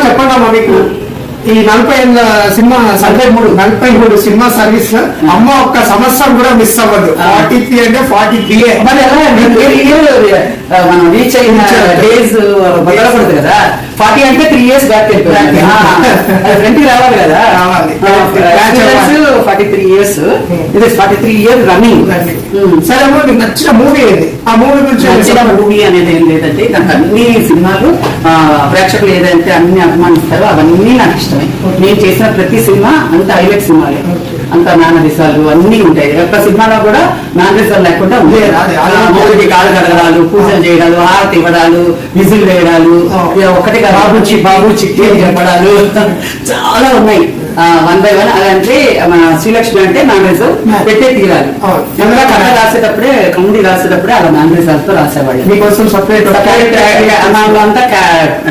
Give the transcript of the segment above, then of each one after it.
చెప్పండి మీకు ఈ 40 సినిమా 43 సినిమా సర్వీస్ లో అమ్మ ఒక్క సంవత్సరం కూడా మిస్ అవ్వదు. 43 అంటే 43 మరి ఎలా మనం రీచ్ అయిన డేస్ బదలకూడదు కదా. 40 అంటే 3 years బ్యాక్ ఫ్రంట్ రావాలి కదా. 43 years, ఇది 43 years రన్నింగ్. సరే అమ్మ, మీకు నచ్చిన మూవీ ఏది? ఆ మూవీ గురించి. నచ్చిన మూవీ అనేది ఏం లేదంటే, నాకు అన్ని సినిమాలు ప్రేక్షకులు ఏదైతే అన్ని అభిమానిస్తారో అవన్నీ నాకు ఇష్టమే. నేను చేసిన ప్రతి సినిమా అంత హైలైట్ సినిమాలే, అంత నానరిసాలు అన్ని ఉంటాయి. ఒక్క సినిమాలో కూడా నానరిసాలు లేకుండా మూడికి కాలు కడగడాలు, పూజలు చేయడాలు, హారతి ఇవ్వడాలు, విజిల్ వేయడాలు, ఒకటి బాబు చిట్టి చెప్పడాలు చాలా ఉన్నాయి. 1 by 1. అదంటే మన శ్రీలక్ష్మి అంటే నాన్వెజ్ పెట్టే తీరాలి. కథ రాసేటప్పుడే, కౌండి రాసేటప్పుడే అలా నాన్వెజ్ రాసేవాళ్ళు. మీకోసం సపరేట్ అంతా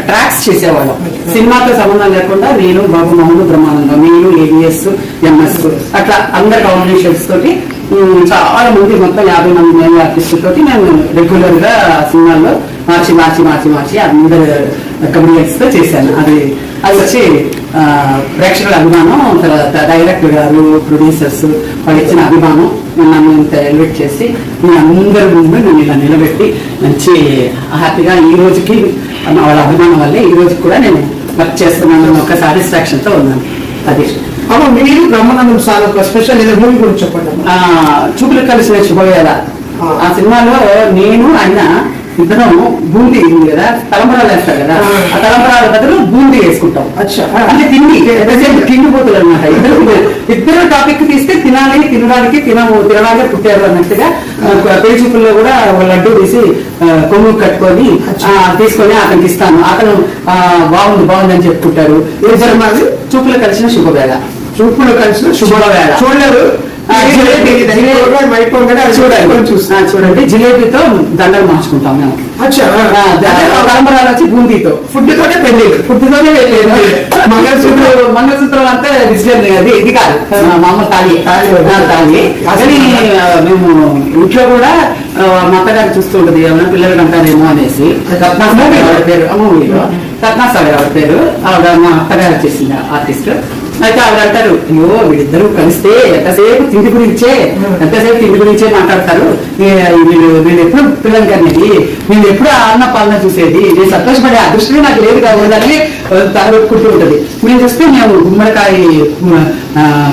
ట్రాక్స్ చేసేవాళ్ళం. సినిమాతో సంబంధం లేకుండా నేను, బాబు మహమ్మద్ బ్రహ్మానందం, నేను, ABS, MS అట్లా అందరి కాంబినేషన్స్ తోటి చాలా మంది, మొత్తం 50 మంది మేల్ ఆర్టిస్టుల తోటి నేను రెగ్యులర్ గా సినిమాల్లో మార్చి అందరు కమ్యూనిటీస్ తో చేశాను. అది వచ్చి ప్రేక్షకుల అభిమానం, తర్వాత డైరెక్టర్ గారు, ప్రొడ్యూసర్స్ వాళ్ళు ఇచ్చిన అభిమానం నన్ను ఇంత ఎలివేట్ చేసి నేను అందరి ముందు నేను ఇలా నిలబెట్టి మంచి హ్యాపీగా ఈ రోజుకి వాళ్ళ అభిమానం వల్లే ఈ రోజుకి కూడా నేను వర్క్ చేస్తున్నాను. ఒక సాటిస్ఫాక్షన్ తో ఉన్నాను. అది మీరు బ్రహ్మానందం సార్ ఒక స్పెషల్ ఏదో మూవీ గురించి చెప్పండి. చూపులు కలిసిన శుభవేళ. ఆ సినిమాలో నేను ఆయన ఇద్దరం బూందీ ఉంది కదా, తలంబరాలు వేస్తారు కదా, ఆ తలంబరాల బదులు బూందీ వేసుకుంటాం. అంటే తిండిపోతులు అనమాట. ఇద్దరు టాపిక్ తీస్తే తినడానికి తినడానికి పుట్టారు అన్నట్టుగా పెళ్లి చూపుల్లో కూడా లడ్డు తీసి కొమ్ము కట్టుకొని తీసుకొని అతనికి ఇస్తాను. అతను బాగుంది అని చెప్పుకుంటారు. చూపులు కలిసిన శుభవేళ. చూడలేరు. చూడండి, జిలేబీతో దండలు మార్చుకుంటాం మేము. తలంబరాలు వచ్చి బూందీతో, ఫుడ్ తోనే పెళ్ళిళ్ళు. మంగళసూత్రం అంతా డిజిటల్, అది ఇది కాదు, మామూలు తాళి. అసలు మేము ఇంట్లో కూడా మా అత్తగారు చూస్తూ ఉంటుంది, ఏమైనా పిల్లలు అంటారేమో అనేసి. పేరు మూవీలో రత్నాసాగర్ ఆవిడ పేరు. ఆవిడ మా అత్తగారు చేసింది ఆర్టిస్ట్. అయితే ఆవిడ అంటారు, అయ్యో వీళ్ళిద్దరూ కలిస్తే ఎంతసేపు తిండి గురించే మాట్లాడతారు. నేను ఎప్పుడు పిల్లలు కనేది, నేను ఎప్పుడు అన్న పాలన చూసేది, నేను సంతోషపడే అదృష్టమే నాకు లేదు కాదని తలబెట్టుకుంటూ ఉంటది. మేము చూస్తే మేము గుమ్మడికాయ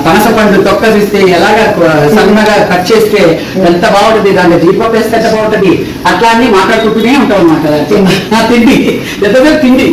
పనస పండు తొక్క చూస్తే ఎలాగా సన్నగా కట్ చేస్తే ఎంత బాగుంటుంది, దాంట్లో జీడిపప్పు వేస్తే ఎంత బాగుంటుంది, అట్లా అన్ని మాట్లాడుకుంటూనే ఉంటాం అన్నమాట. నా తిండి ఎంతసేపు తిండి